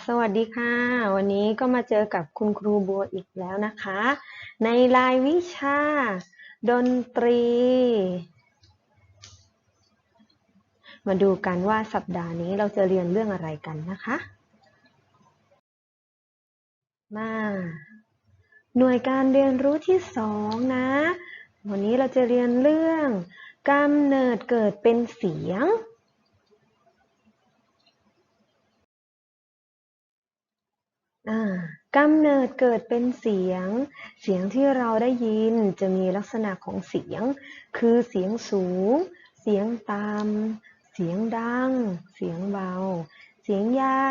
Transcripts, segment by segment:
สวัสดีค่ะ วันนี้ก็มาเจอกับคุณครูบัวอีกแล้วนะคะ ในรายวิชาดนตรี มาดูกันว่าสัปดาห์นี้เราจะเรียนเรื่องอะไรกันนะคะ มาหน่วยการเรียนรู้ที่2นะ วันนี้เราจะเรียนเรื่องกำเนิดเกิดเป็นเสียงกำเนิดเกิดเป็นเสียง เสียงที่เราได้ยินจะมีลักษณะของเสียง คือเสียงสูง เสียงต่ำ เสียงดัง เสียงเบา เสียงยา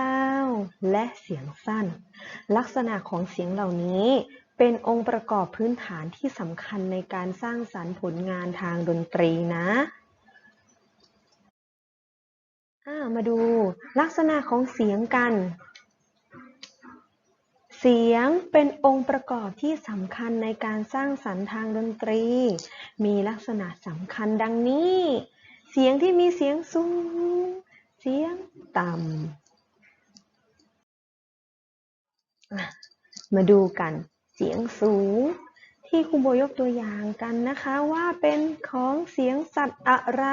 ว และเสียงสั้น ลักษณะของเสียงเหล่านี้เป็นองค์ประกอบพื้นฐานที่สำคัญในการสร้างสรรค์ผลงานทางดนตรีนะมาดูลักษณะของเสียงกันเสียงเป็นองค์ประกอบที่สำคัญในการสร้างสรรค์ทางดนตรี มีลักษณะสำคัญดังนี้ เสียงที่มีเสียงสูง เสียงต่ำมาดูกันเสียงสูง ที่ครูโบยกตัวอย่างกันนะคะว่าเป็นของเสียงสัตว์อะไร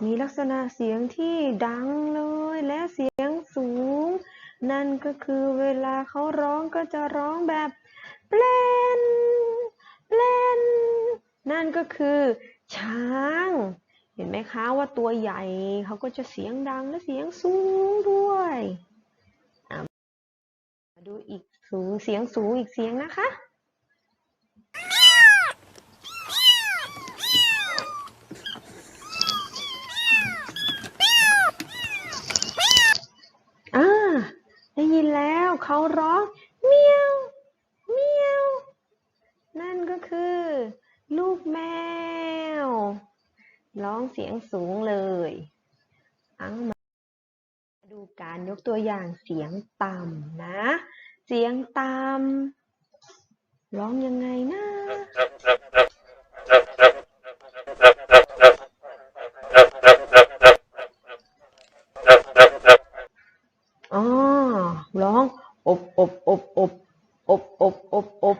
มีลักษณะเสียงที่ดังเลยและเสียงสูงนั่นก็คือเวลาเขาร้องก็จะร้องแบบเปลนเปลนนั่นก็คือช้างเห็นไหมคะว่าตัวใหญ่เขาก็จะเสียงดังและเสียงสูงด้วยมาดูอีกเสียงสูงอีกเสียงนะคะได้ยินแล้วเขาร้องเมียวเมียวนั่นก็คือลูกแมวร้องเสียงสูงเลยมาดูการยกตัวอย่างเสียงต่ำนะเสียงต่ำร้องยังไงนะร้องอบอบอบอบอบอบอบอบ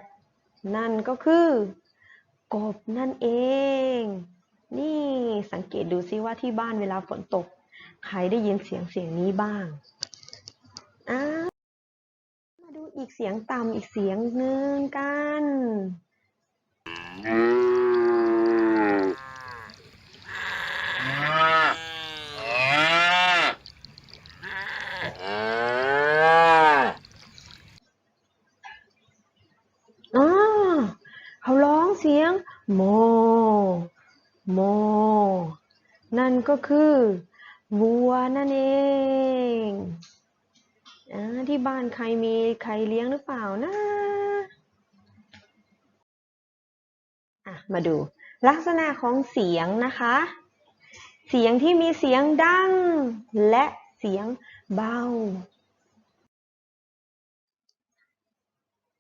นั่นก็คือกบนั่นเองนี่สังเกตดูซิว่าที่บ้านเวลาฝนตกใครได้ยินเสียงนี้บ้างมาดูอีกเสียงต่ำอีกเสียงหนึ่งกันเขาร้องเสียงโมโมนั่นก็คือวัวนั่นเองที่บ้านใครมีใครเลี้ยงหรือเปล่านะมาดูลักษณะของเสียงนะคะเสียงที่มีเสียงดังและเสียงเบา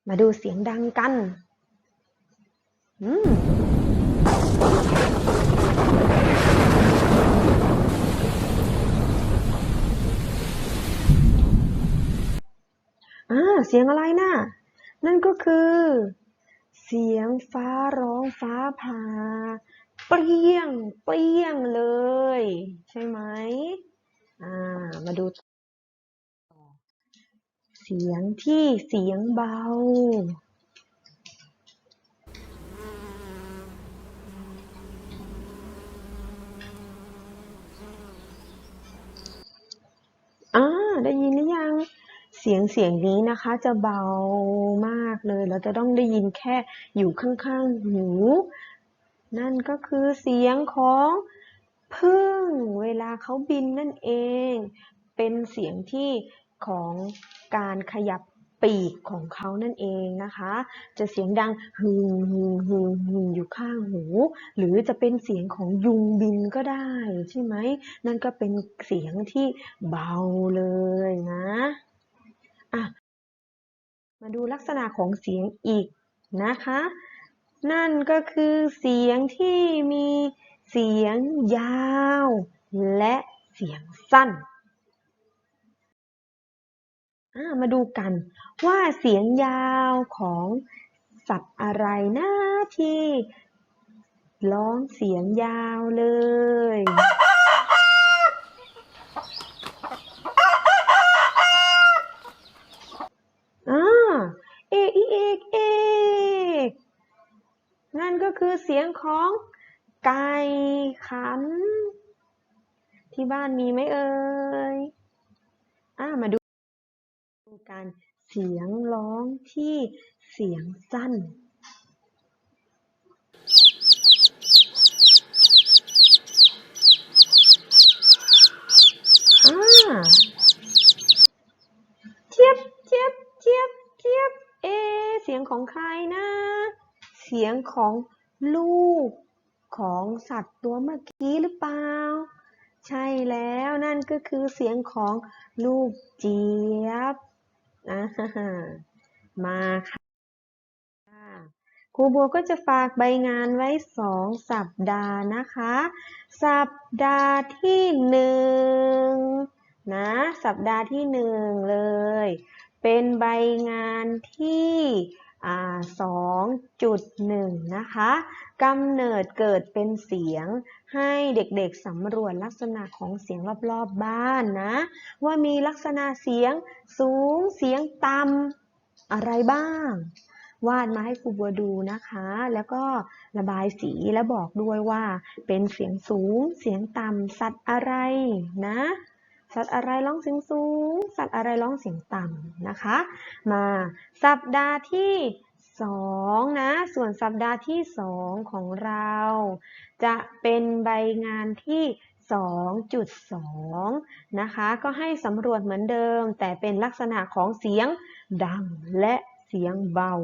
มาดูเสียงดังกันเสียงอะไรน่ะนั่นก็คือเสียงฟ้าร้องฟ้าผ่าเปรี้ยงเปรี้ยงเลยใช่ไหมมาดูเสียงที่เสียงเบาได้ยินหรือยังเสียงนี้นะคะจะเบามากเลยเราจะต้องได้ยินแค่อยู่ข้างๆหูนั่นก็คือเสียงของผึ้งเวลาเขาบินนั่นเองเป็นเสียงที่ของการขยับปีกของเขานั่นเองนะคะจะเสียงดังฮึ่งฮึ่งฮึ่งฮึ่งอยู่ข้างหูหรือจะเป็นเสียงของยุงบินก็ได้ใช่ไหมนั่นก็เป็นเสียงที่เบาเลยนะมาดูลักษณะของเสียงอีกนะคะ นั่นก็คือเสียงที่มีเสียงยาวและเสียงสั้นมาดูกันว่าเสียงยาวของสัตว์อะไรนะที่ร้องเสียงยาวเลยเอกอีเอกเอกนั่นก็คือเสียงของไก่ขันที่บ้านมีไหมเอ่ยมาดูกันเสียงร้องที่เสียงสั้นเจี๊ยบเจี๊ยบเจี๊ยบเจี๊ยบเสียงของใครนะเสียงของลูกของสัตว์ตัวเมื่อกี้หรือเปล่าใช่แล้วนั่นก็คือเสียงของลูกเจี๊ยบมาค่ะครูบัวก็จะฝากใบงานไว้2 สัปดาห์นะคะสัปดาห์ที่1นะสัปดาห์ที่1เลยเป็นใบงานที่2.1นะคะกำเนิดเกิดเป็นเสียงให้เด็กๆสำรวจลักษณะของเสียงรอบๆบ้านนะว่ามีลักษณะเสียงสูงเสียงต่ำอะไรบ้างวาดมาให้ครูบัวดูนะคะแล้วก็ระบายสีและบอกด้วยว่าเป็นเสียงสูงเสียงต่ำสัตว์อะไรนะสัตว์อะไรร้องเสียงสูงสัตว์อะไรร้องเสียงต่ำนะคะมาสัปดาห์ที่2นะส่วนสัปดาห์ที่2ของเราจะเป็นใบงานที่2.2นะคะก็ให้สำรวจเหมือนเดิมแต่เป็นลักษณะของเสียงดังและเสียงเบา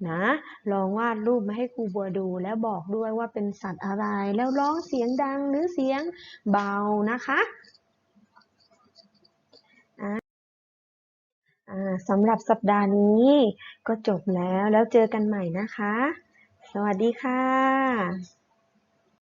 นะลองวาดรูปมาให้ครูบัวดูแล้วบอกด้วยว่าเป็นสัตว์อะไรแล้วร้องเสียงดังหรือเสียงเบานะคะสำหรับสัปดาห์นี้ก็จบแล้วเจอกันใหม่นะคะสวัสดีค่ะ